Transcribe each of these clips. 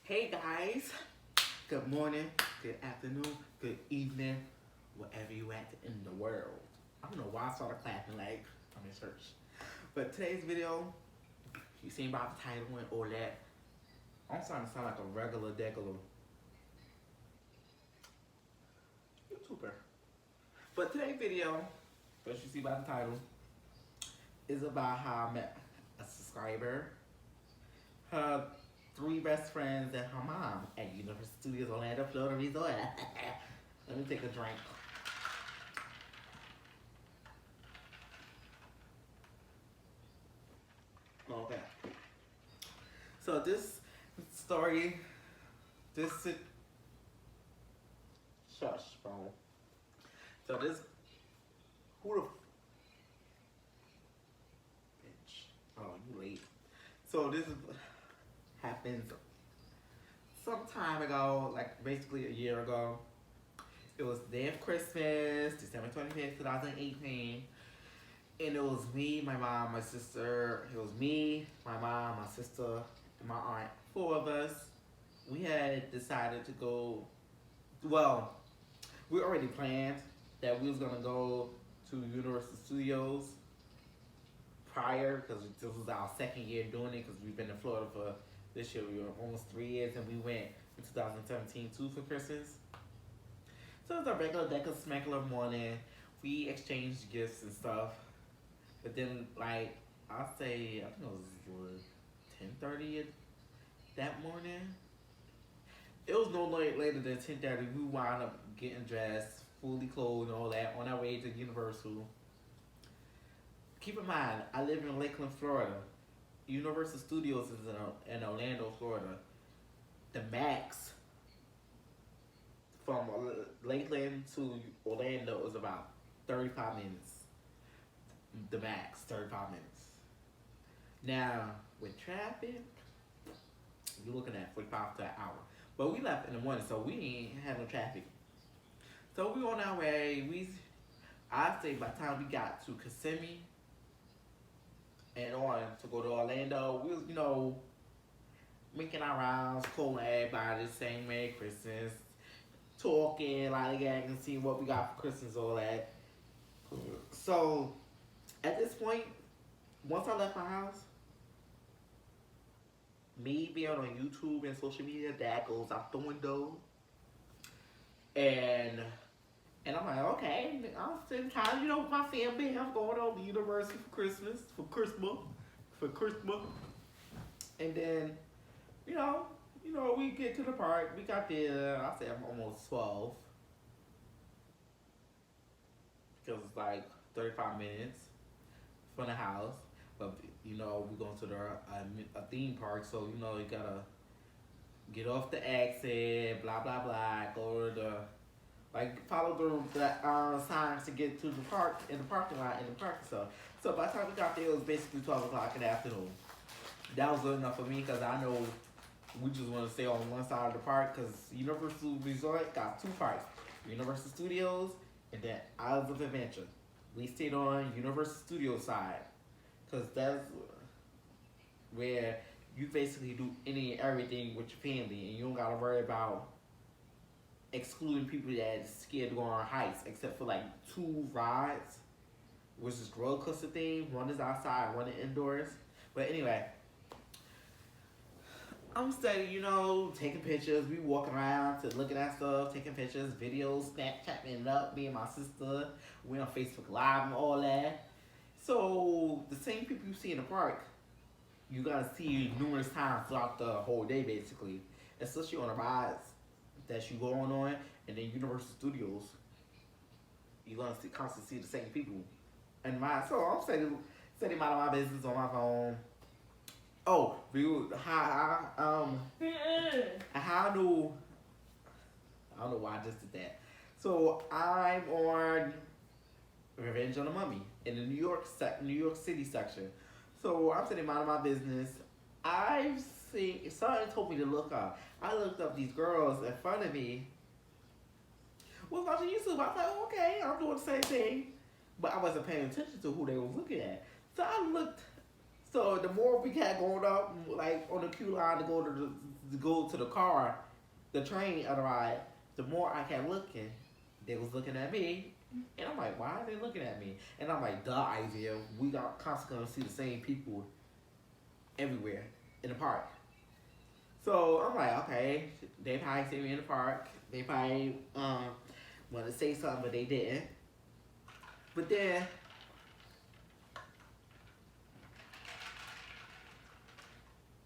Hey guys, good morning, good afternoon, good evening, wherever you at in the world. I don't know why I started clapping like I'm in church. But today's video, you seen by the title and all that, I'm starting to sound like a regular degular YouTuber. But today's video, as you see by the title, is about how I met a subscriber, her three best friends, and her mom at Universal Studios Orlando, Florida Resort. Let me take a drink. Okay. So this story, shush, bro. So this, who the bitch? Oh, you late. So this happens some time ago, like basically a year ago. It was the day of Christmas, December 25th, 2018. And it was me, my mom, my sister. It was me, my mom, my sister, and my aunt. Four of us. We had decided to go, well, we already planned that we was gonna go to Universal Studios prior, because this was our second year doing it, because we've been in Florida for this year, we were almost 3 years, and we went in 2017 too for Christmas. So it was a regular smackler morning. We exchanged gifts and stuff. But then, like, I'll say, I think it was 10:30 that morning. It was no later than 10:30. We wound up getting dressed, fully clothed and all that, on our way to Universal. Keep in mind, I live in Lakeland, Florida. Universal Studios is in Orlando, Florida. The max from Lakeland to Orlando is about 35 minutes. The max, 35 minutes. Now, with traffic, you're looking at 45 to an hour. But we left in the morning, so we ain't had no traffic. So we on our way. I'd say by the time we got to Kissimmee and on to go to Orlando, we was, making our rounds, calling everybody, saying Merry Christmas, talking, lollygagging, seeing what we got for Christmas, all that. So, at this point, once I left my house, me being on YouTube and social media, that goes out the window. And I'm like, okay, I'm spending time, with my family. I'm going on the university for Christmas. And then, we get to the park. We got there, I say I'm almost 12. Because it's like 35 minutes from the house. But, we're going to a theme park, so, you gotta get off the exit, blah, blah, blah, go to follow the signs to get to the park, in the parking lot, in the parking stuff. So by the time we got there, it was basically 12 o'clock in the afternoon. That was good enough for me, because I know we just want to stay on one side of the park, because Universal Resort got two parks, Universal Studios and then Islands of Adventure. We stayed on Universal Studios side, because that's where you basically do any and everything with your family, and you don't gotta worry about excluding people that's scared to go on hikes, except for like 2 rides, which is roller coaster thing. One is outside, one is indoors. But anyway, I'm steady, taking pictures. We walking around to looking at stuff, taking pictures, videos, Snapchatting it up. Me and my sister, we on Facebook Live and all that. So the same people you see in the park, you gotta see numerous times throughout the whole day, basically, especially on the rides that you going on, and then Universal Studios, you're gonna constantly see the same people. And so I'm setting out of my business on my phone. Oh, how I don't know why I just did that. So I'm on Revenge on the Mummy in the New York City section. So I'm sitting out of my business. I've seen, something told me to look up. I looked up these girls in front of me. Was watching YouTube. I thought, okay, I'm doing the same thing. But I wasn't paying attention to who they was looking at. So I looked So the more we kept going up, like on the queue line to go to the car, the train on the ride, the more I kept looking. They was looking at me, and I'm like, why are they looking at me? And I'm like, duh, Isaiah, we got constantly gonna see the same people everywhere in the park. So I'm like, okay, they probably see me in the park. They probably want to say something, but they didn't. But then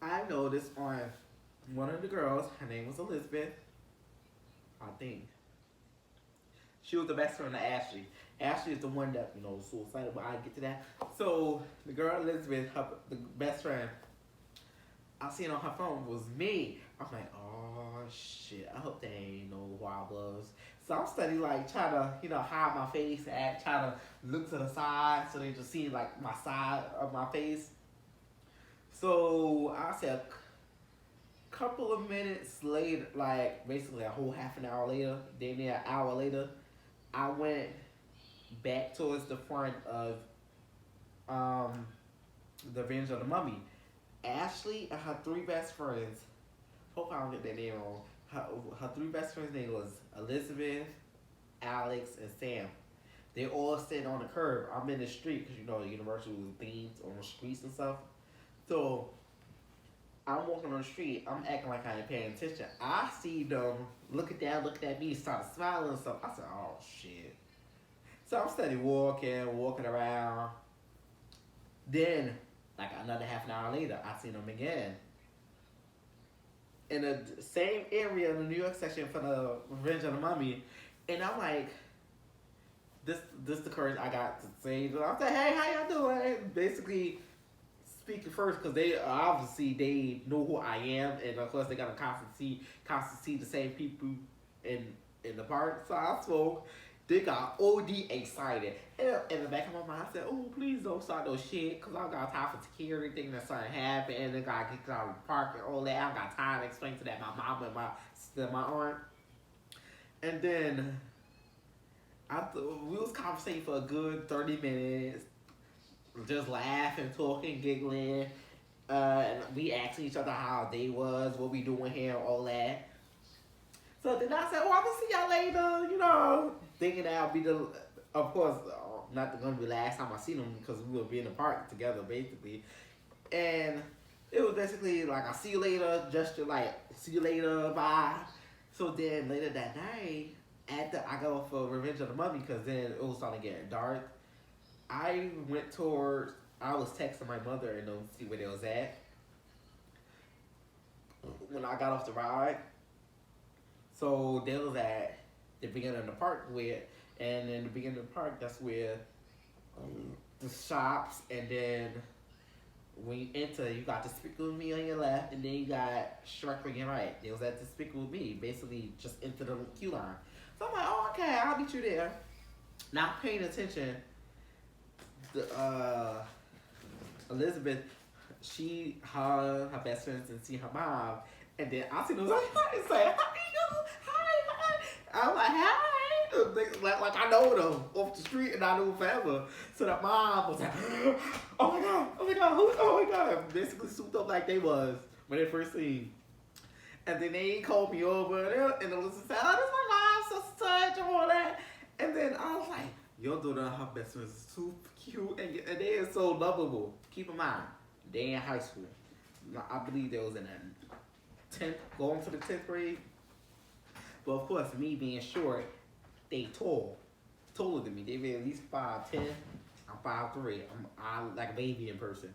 I noticed on one of the girls, her name was Elizabeth, I think. She was the best friend of Ashley. Ashley is the one that, was suicidal, but I get to that. So the girl Elizabeth, the best friend, I seen on her phone was me. I'm like, oh shit, I hope they ain't know who I was. So I'm studying like trying to, hide my face and trying to look to the side so they just see like my side of my face. So I said a couple of minutes later, like basically a whole half an hour later, then an hour later, I went back towards the front of the Revenge of the Mummy. Ashley and her three best friends, hope I don't get their name wrong. Her three best friends' name was Elizabeth, Alex, and Sam. They all sitting on the curb. I'm in the street because the Universal themes on the streets and stuff. So I'm walking on the street. I'm acting like I ain't paying attention. I see them looking at me, started smiling and stuff. I said, oh shit. So I'm steady walking around. Then, like another half an hour later, I seen them again. In the same area in the New York section for the Revenge of the Mummy. And I'm like, this the courage I got to say. I'm like, hey, how y'all doing? Basically, speaking first because they obviously they know who I am, and of course they gotta constantly see the same people in the park. So I spoke. They got OD excited. And in the back of my mind, I said, oh, please don't start no shit, because I got time for security, thinking that something happened, and then got kicked out of the park and all that. I got time to explain to that my mom and my aunt. And then we was conversating for a good 30 minutes, just laughing, talking, giggling. And we asking each other how our day was, what we doing here, all that. So then I said, oh, I'm going to see y'all later, thinking that I'll be of course, not going to be the last time I see them because we will be in the park together, basically. And it was basically like, I'll see you later, gesture like, see you later, bye. So then later that night, after I got off for Revenge of the Mummy, because then it was starting to get dark, I was texting my mother and see where they was at. When I got off the ride, so they was at the beginning of the park and in the beginning of the park, that's where the shops, and then when you enter, you got Despicable Me on your left, and then you got Shrek on your right. They was at Despicable Me, basically just into the queue line. So I'm like, oh, okay, I'll meet you there. Not paying attention, Elizabeth, her best friends didn't see her mom, and then I see them like, hi. I'm like, hi. Like I know them off the street and I knew them forever. So the mom was like, oh my god, basically souped up like they was when they first seen. And then they called me over and Elizabeth said, oh, this is my mom, such and all that. And then I was like, your daughter and her best friend is super cute and they are so lovable. Keep in mind, they in high school. I believe they was in the 10th, going to the 10th grade. But of course, me being short, they taller than me. They be at least 5'10". I'm 5'3". I'm like a baby in person.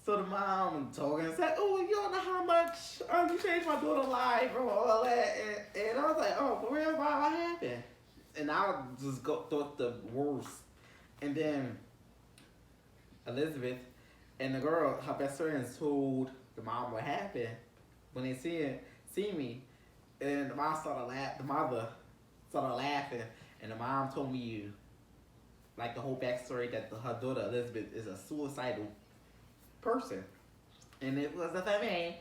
So the mom talking and said, oh, you don't know how much you changed my daughter's life and all that. And I was like, oh, for real, what happened? And I just thought the worst. And then Elizabeth and the girl, her best friends, told the mom what happened when they see me. And the mother started laughing, and the mom told me like the whole backstory that her daughter Elizabeth is a suicidal person, and it was a me.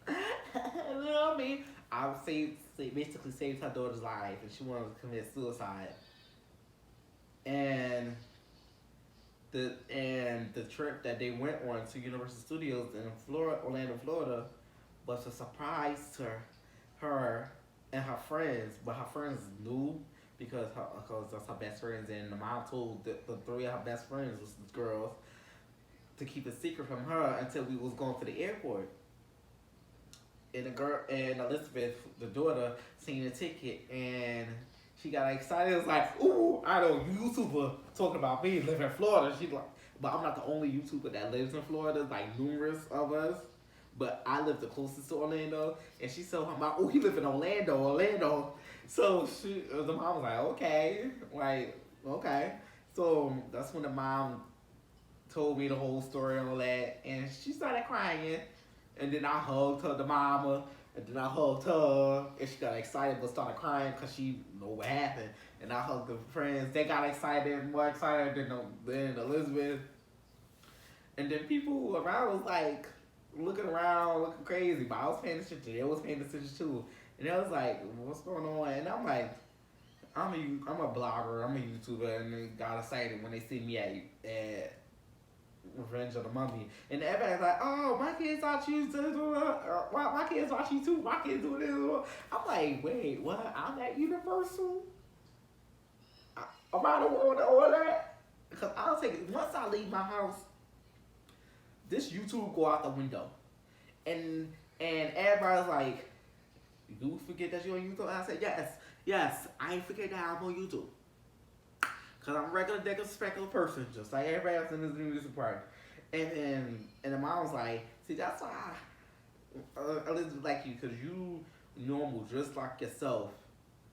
You know what I mean? I basically saved her daughter's life, and she wanted to commit suicide. And the trip that they went on to Universal Studios in Florida, Orlando, Florida, was a surprise to her and her friends. But her friends knew because that's her best friends, and the mom told the three of her best friends, was girls, to keep a secret from her until we was going to the airport. And the girl and Elizabeth, the daughter, seen the ticket and she got excited. It was like, ooh, I know YouTuber talking about me living in Florida. She's like, but I'm not the only YouTuber that lives in Florida. Like numerous of us, but I live the closest to Orlando. And she told her mom, oh, he live in Orlando. So the mom was like, okay, like okay. So that's when the mom told me the whole story and all that, and she started crying. And then I hugged her, the mama, and then I hugged her, and she got excited but started crying because she know what happened. And I hugged the friends, they got excited, more excited than Elizabeth. And then people around was like looking around, looking crazy, but I was paying attention, they was paying attention too. And they was like, what's going on? And I'm like, I'm a blogger, I'm a YouTuber, and they got excited when they see me at Revenge of the Mummy, and everybody's like, "Oh, my kids watch you too. My kids watch you too. My kids do this." I'm like, "Wait, what? I'm at Universal around the world and all that?" Because I'll take it. Once I leave my house, this YouTube go out the window, and everybody's like, "You forget that you're on YouTube?" And I said, "Yes, I ain't forget that I'm on YouTube." Cause I'm a regular person, just like everybody else in this music party. And the mom was like, see, that's why Elizabeth like you, cause you normal, just like yourself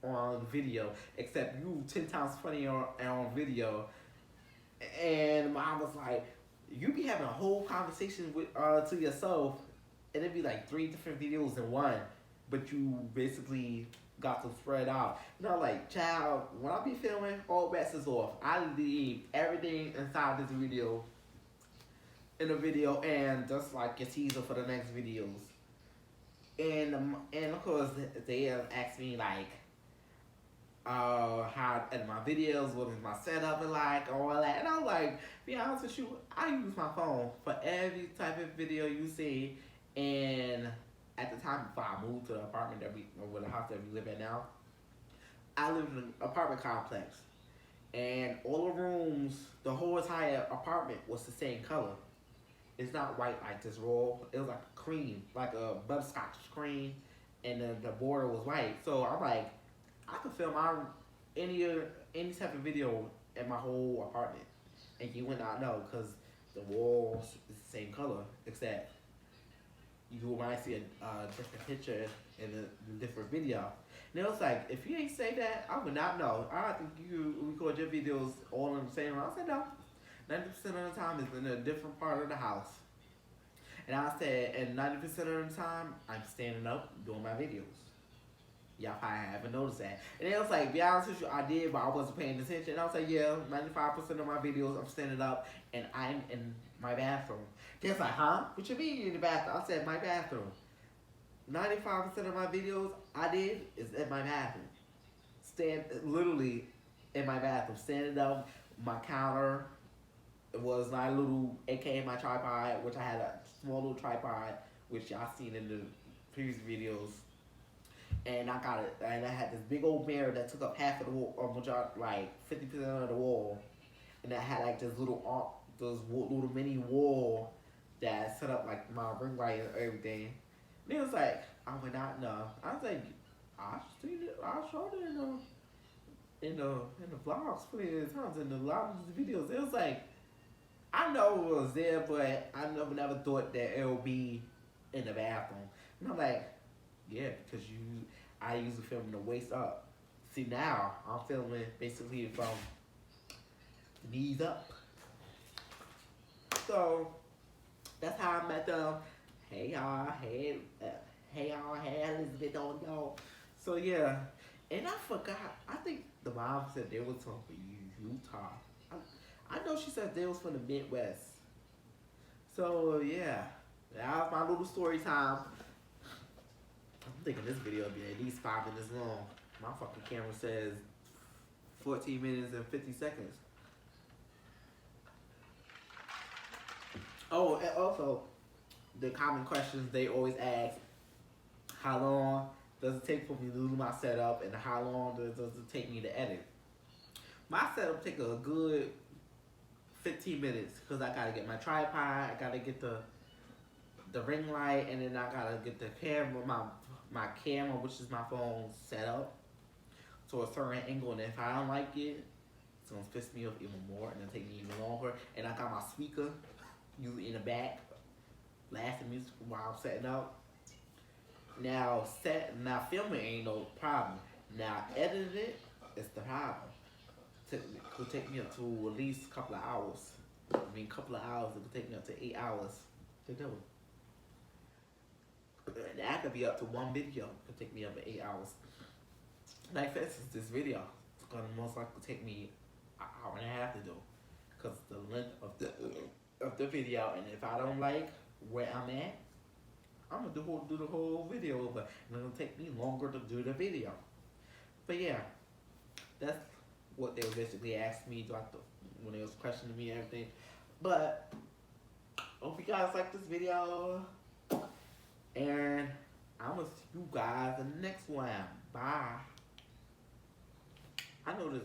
on video, except you 10 times funnier on video. And mom was like, you be having a whole conversation with to yourself, and it'd be like 3 different videos in one, but you basically got to spread out. You know, like, child, when I be filming, all bets is off. I leave everything inside this video, in the video, and just like a teaser for the next videos. And of course, they asked me, like, how in my videos, what is my setup like, all that. And I was like, be honest with you, I use my phone for every type of video you see. And at the time before I moved to the apartment or the house that we live in now, I lived in an apartment complex, and all the rooms, the whole entire apartment was the same color. It's not white like this roll. It was like cream, like a butterscotch cream, and then the border was white. So I'm like, I could film any type of video in my whole apartment, and you would not know because the walls is the same color, except you might see a different picture in a different video. And it was like, if you ain't say that, I would not know. I think you record your videos all in the same room. I said, no. 90% of the time is in a different part of the house. And I said, and 90% of the time, I'm standing up doing my videos. Y'all probably haven't noticed that. And it was like, be honest with you, I did, but I wasn't paying attention. And I was like, yeah, 95% of my videos, I'm standing up, and I'm in my bathroom. They was like, huh? What you mean you're in the bathroom? I said, my bathroom. 95% of my videos I did is in my bathroom. Literally in my bathroom. Standing up, my counter. It was my little, aka my tripod, which I had a small little tripod, which y'all seen in the previous videos. And I got it, and I had this big old mirror that took up half of the wall, like 50% of the wall. And I had like this little mini wall that set up like my ring light and everything. And it was like, I would not know. I was like, I showed it in the vlogs plenty of times, in the lot of the videos. It was like, I know it was there, but I never thought that it would be in the bathroom. And I'm like, yeah, because I usually film the waist up. See, now I'm filming basically from the knees up. So that's how I met them. Hey y'all, hey Elizabeth, don't know. So yeah, and I forgot. I think the mom said they was from Utah. I know she said they was from the Midwest. So yeah, that was my little story time. I'm thinking this video will be at least 5 minutes long. My fucking camera says 14 minutes and 50 seconds. Oh, and also the common questions they always ask: how long does it take for me to do my setup, and how long does it take me to edit? My setup take a good 15 minutes because I gotta get my tripod, I gotta get the ring light, and then I gotta get the camera, my camera, which is my phone, set up to a certain angle. And if I don't like it, it's gonna piss me off even more, and it'll take me even longer. And I got my speaker usually in the back, blasting music while I'm setting up. Now filming ain't no problem. Now editing it is the problem. Could take me up to at least a couple of hours. I mean, a couple of hours. It could take me up to 8 hours to do it. And that could be up to one video. It could take me up to 8 hours. Like for instance, this video is gonna most likely take me an hour and a half to do, cause the length of the video. And if I don't like where I'm at, I'm gonna do the whole video over, and it'll take me longer to do the video. But yeah, that's what they basically asked me when they was questioning me and everything. But hope you guys like this video, and I'm gonna see you guys in the next one. Bye. I know this